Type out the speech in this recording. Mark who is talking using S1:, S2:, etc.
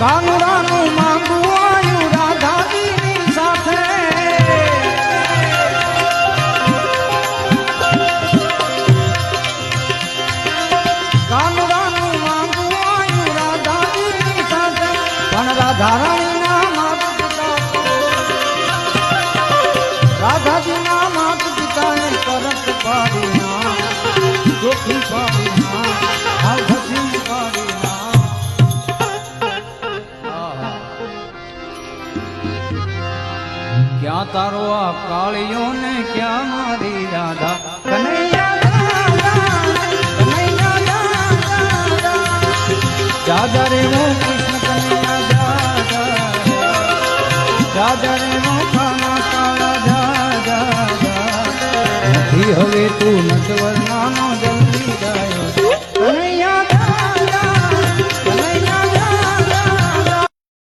S1: કાનુડાનું માંગવું આયુ રાધાજીની સાથે કાનુડાનું માંગવું આયુ રાધાજીની સાથે પણ રાધારાણીના માતા પિતા રાધાજીના માતા પિતાને કરત પાડી ના ચોખી પાડી ના હાલ ઘસી પાડી ક્યાં તારો આ કાળિયો ને ક્યાં મારી રાધા જાજા રે વો કૃષ્ણ કનૈયા જાજા રે વો ખાના કાળા જાજા નથી હવે તું નટવર નાનો